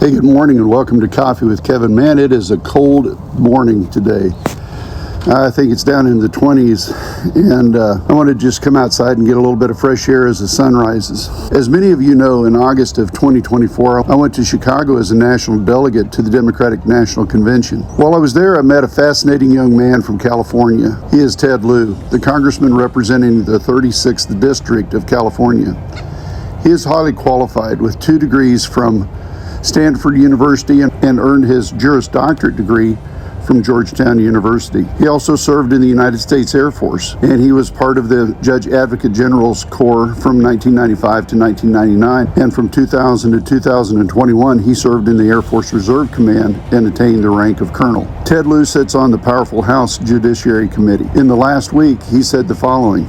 Hey, good morning and welcome to Coffee with Kevin. Man, it is a cold morning today. I think it's down in the 20s, and I want to just come outside and get a little bit of fresh air as the sun rises. As many of you know, in August of 2024, I went to Chicago as a national delegate to the Democratic National Convention. While I was there, I met a fascinating young man from California. He is Ted Lieu, the congressman representing the 36th District of California. He is highly qualified with 2 degrees from Stanford University and earned his Juris Doctorate degree from Georgetown University. He also served in the United States Air Force, and he was part of the Judge Advocate General's Corps from 1995 to 1999, and from 2000 to 2021 he served in the Air Force Reserve Command and attained the rank of colonel. Ted Lieu sits on the powerful House Judiciary Committee. In the last week, he said the following: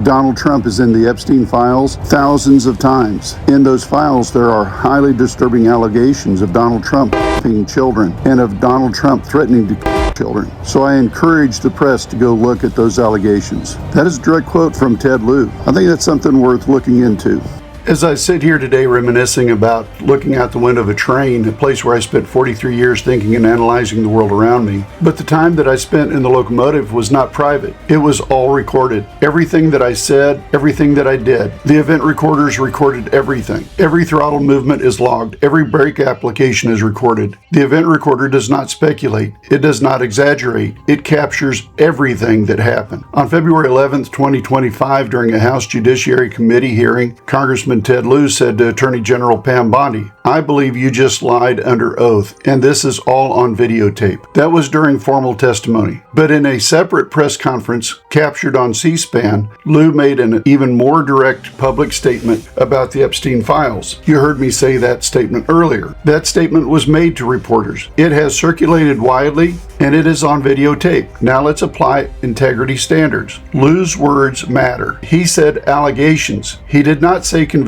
Donald Trump is in the Epstein files thousands of times. In those files, there are highly disturbing allegations of Donald Trump f***ing children and of Donald Trump threatening to kill children. So I encourage the press to go look at those allegations. That is a direct quote from Ted Lieu. I think that's something worth looking into. As I sit here today reminiscing about looking out the window of a train, a place where I spent 43 years thinking and analyzing the world around me, but the time that I spent in the locomotive was not private. It was all recorded. Everything that I said, everything that I did. The event recorders recorded everything. Every throttle movement is logged. Every brake application is recorded. The event recorder does not speculate. It does not exaggerate. It captures everything that happened. On February 11th, 2025, during a House Judiciary Committee hearing, Congressman Ted Lieu said to Attorney General Pam Bondi, "I believe you just lied under oath, and this is all on videotape." That was during formal testimony. But in a separate press conference captured on C-SPAN, Lieu made an even more direct public statement about the Epstein files. You heard me say that statement earlier. That statement was made to reporters. It has circulated widely, and it is on videotape. Now let's apply integrity standards. Lieu's words matter. He said allegations. He did not say convictions.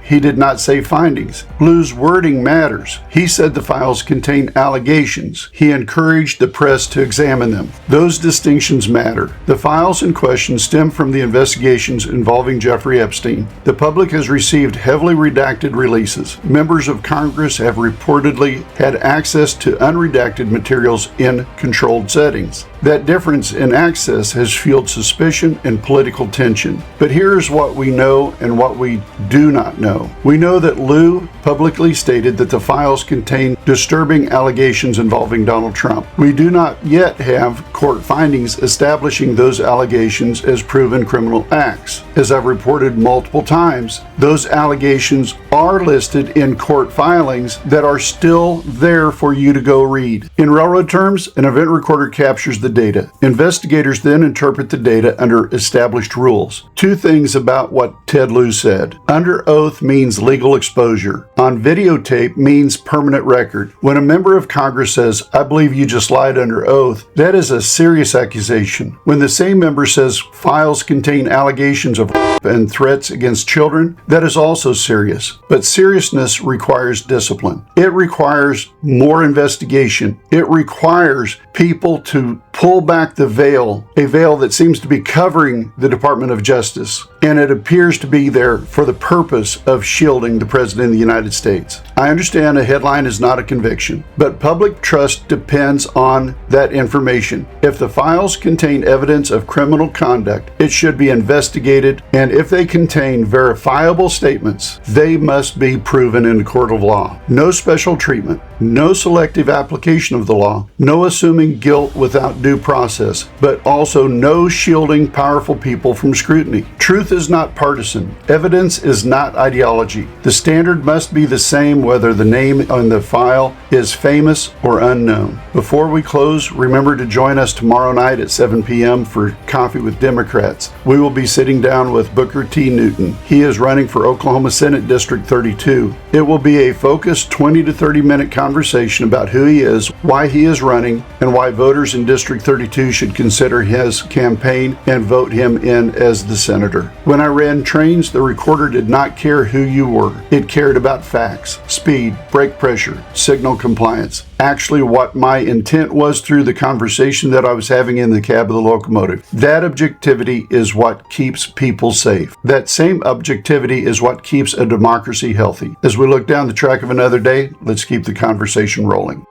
He did not say findings. Lieu's wording matters. He said the files contain allegations. He encouraged the press to examine them. Those distinctions matter. The files in question stem from the investigations involving Jeffrey Epstein. The public has received heavily redacted releases. Members of Congress have reportedly had access to unredacted materials in controlled settings. That difference in access has fueled suspicion and political tension. But here's what we know and what we do not know. We know that Lieu publicly stated that the files contain disturbing allegations involving Donald Trump. We do not yet have court findings establishing those allegations as proven criminal acts. As I've reported multiple times, those allegations are listed in court filings that are still there for you to go read. In railroad terms, an event recorder captures the data. Investigators then interpret the data under established rules. 2 things about what Ted Lieu said. Under oath means legal exposure. On videotape means permanent record. When a member of Congress says, "I believe you just lied under oath," that is a serious accusation. When the same member says files contain allegations of rape and threats against children, that is also serious. But seriousness requires discipline. It requires more investigation. It requires people to pull back the veil, a veil that seems to be covering the Department of Justice, and it appears to be there for the purpose of shielding the President of the United States. I understand a headline is not a conviction, but public trust depends on that information. If the files contain evidence of criminal conduct, it should be investigated, and if they contain verifiable statements, they must be proven in a court of law. No special treatment, no selective application of the law, no assuming guilt without due process, but also no shielding powerful people from scrutiny. Truth is not partisan. Evidence is not ideology. The standard must be the same whether the name on the file is famous or unknown. Before we close, remember to join us tomorrow night at 7 p.m. for Coffee with Democrats. We will be sitting down with Booker T. Newton. He is running for Oklahoma Senate District 32. It will be a focused 20 to 30 minute conversation about who he is, why he is running, and why voters in District 32 should consider his campaign and vote him in as the senator. When I ran trains, the recorder did not care who you were. It cared about facts, speed, brake pressure, signal compliance, actually what my intent was through the conversation that I was having in the cab of the locomotive. That objectivity is what keeps people safe. That same objectivity is what keeps a democracy healthy. As we look down the track of another day, let's keep the conversation rolling.